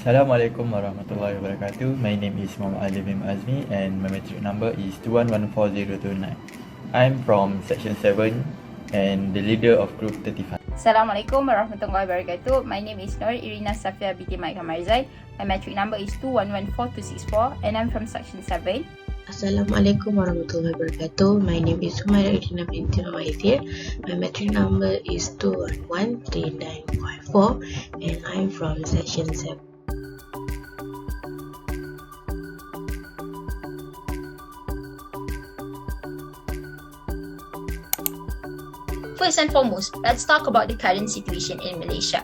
Assalamualaikum warahmatullahi wabarakatuh. My name is Mohamad Azmi and my metric number is 2114029. I'm from section 7 and the leader of group 35. Assalamualaikum warahmatullahi wabarakatuh. My name is Irina, Safiyyah, Binti, Kamarzan. My metric number is 2114264 and I'm from section 7. Assalamualaikum warahmatullahi wabarakatuh. My name is Humayra, Irdina, Binti, Hithir. My metric number is 2113954 and I'm from section 7. First and foremost, let's talk about the current situation in Malaysia.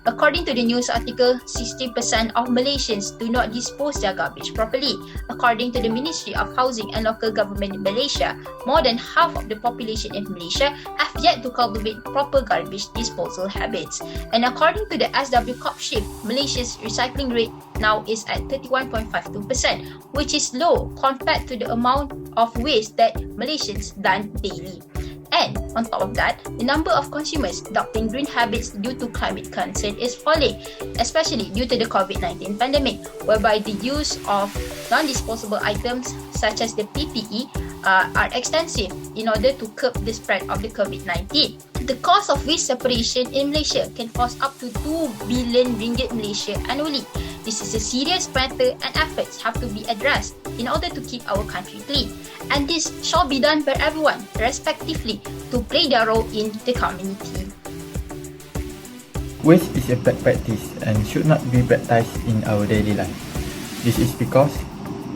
According to the news article, 60% of Malaysians do not dispose their garbage properly. According to the Ministry of Housing and Local Government in Malaysia, more than half of the population in Malaysia have yet to cultivate proper garbage disposal habits. And according to the SW Corpship, Malaysia's recycling rate now is at 31.52%, which is low compared to the amount of waste that Malaysians done daily. And on top of that, the number of consumers adopting green habits due to climate concern is falling, especially due to the COVID-19 pandemic, whereby the use of non-disposable items such as the PPE are extensive in order to curb the spread of the COVID-19. The cost of waste separation in Malaysia can cost up to 2 billion ringgit Malaysia annually. This is a serious matter and efforts have to be addressed in order to keep our country clean. And this shall be done by everyone, respectively, to play their role in the community. Waste is a bad practice and should not be practiced in our daily life. This is because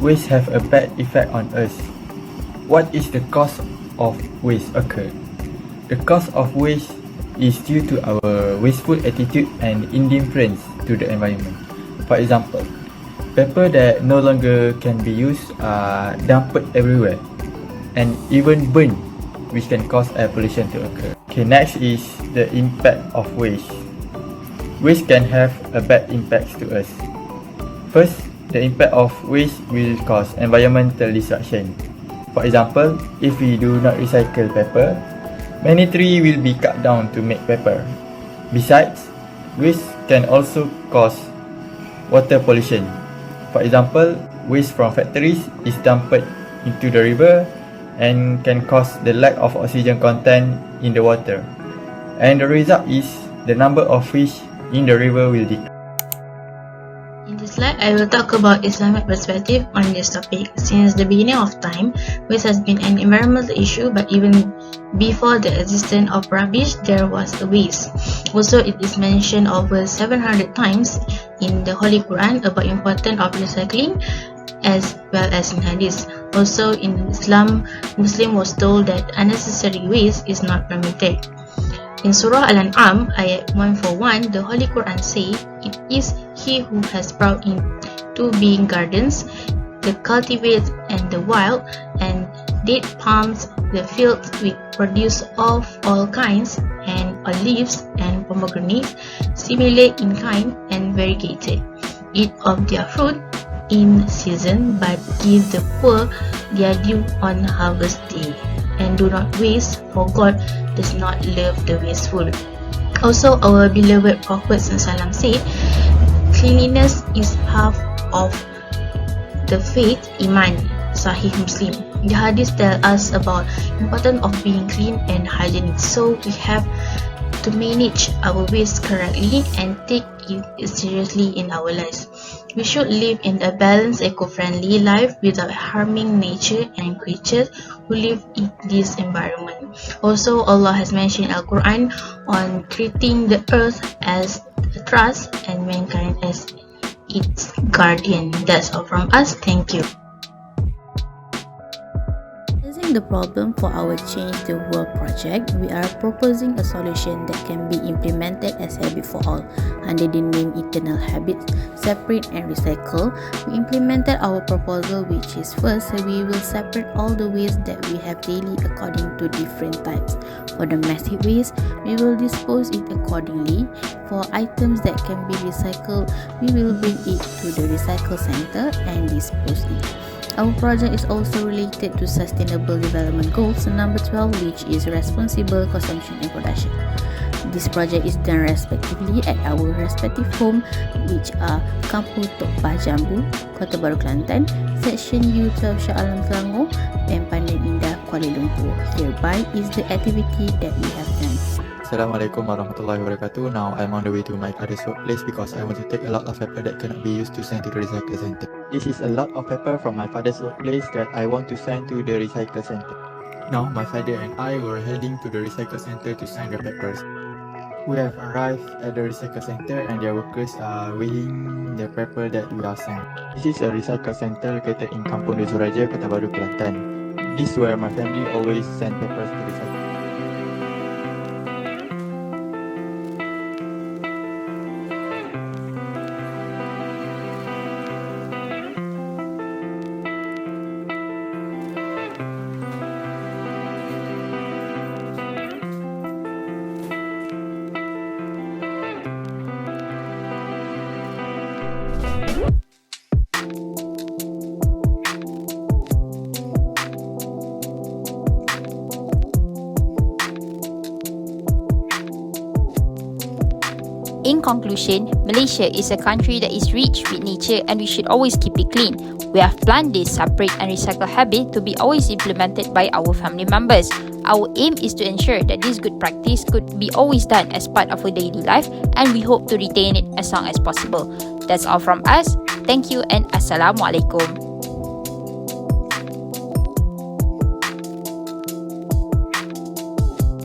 waste have a bad effect on us. What is the cause of waste occur? The cause of waste is due to our wasteful attitude and indifference to the environment. For example, paper that no longer can be used are dumped everywhere and even burned, which can cause air pollution to occur. Okay, next is the impact of waste. Waste can have a bad impact to us. First, the impact of waste will cause environmental destruction. For example, if we do not recycle paper, many trees will be cut down to make paper. Besides, waste can also cause water pollution. For example, waste from factories is dumped into the river and can cause the lack of oxygen content in the water. And the result is the number of fish in the river will decrease. In this slide, I will talk about Islamic perspective on this topic. Since the beginning of time, waste has been an environmental issue, but even before the existence of rubbish, there was a waste. Also, it is mentioned over 700 times in the Holy Quran about importance of recycling as well as in Hadith. Also, in Islam, Muslim was told that unnecessary waste is not permitted. In Surah Al-An'am, ayat 141, the Holy Quran says, "It is He who has brought into being gardens, the cultivated and the wild, and date palms, the fields which produce of all kinds, and olives and pomegranates, similar in kind and variegated. Eat of their fruit in season, but give the poor their due on harvest day. And do not waste, for God does not love the wasteful." Also, our beloved Prophet ﷺ said, "Cleanliness is half of the faith, Iman." Sahih Muslim. The hadith tell us about importance of being clean and hygienic, so we have to manage our waste correctly and take it seriously in our lives. We should live in a balanced, eco-friendly life without harming nature and creatures who live in this environment. Also, Allah has mentioned in Al-Quran on treating the earth as a trust and mankind as its guardian. That's all from us. Thank you. The problem for our Change the World project, we are proposing a solution that can be implemented as habit for all. Under the name Eternal Habits, Separate and Recycle, we implemented our proposal, which is first, we will separate all the waste that we have daily according to different types. For domestic waste, we will dispose it accordingly. For items that can be recycled, we will bring it to the recycle center and dispose it. Our project is also related to Sustainable Development Goals number 12, which is responsible consumption and production. This project is done respectively at our respective home, which are Kampung Tok Pah Jambu, Kota Baru Kelantan, Section U12 Shah Alam Selangor, and Pandan Indah, Kuala Lumpur. Hereby is the activity that we have done. Assalamualaikum warahmatullahi wabarakatuh. Now I'm on the way to my father's workplace because I want to take a lot of paper that cannot be used to send to the recycle center. This is a lot of paper from my father's workplace that I want to send to the recycle center. Now my father and I were heading to the recycle center to sign the papers. We have arrived at the recycle center and their workers are weighing the paper that we are sent. This is a recycle center located in Kampung Dusuraja, Kota Baru, Kelantan. This is where my family always send papers to recycle. In conclusion, Malaysia is a country that is rich with nature and we should always keep it clean. We have planned this separate and recycle habit to be always implemented by our family members. Our aim is to ensure that this good practice could be always done as part of our daily life and we hope to retain it as long as possible. That's all from us. Thank you and Assalamualaikum.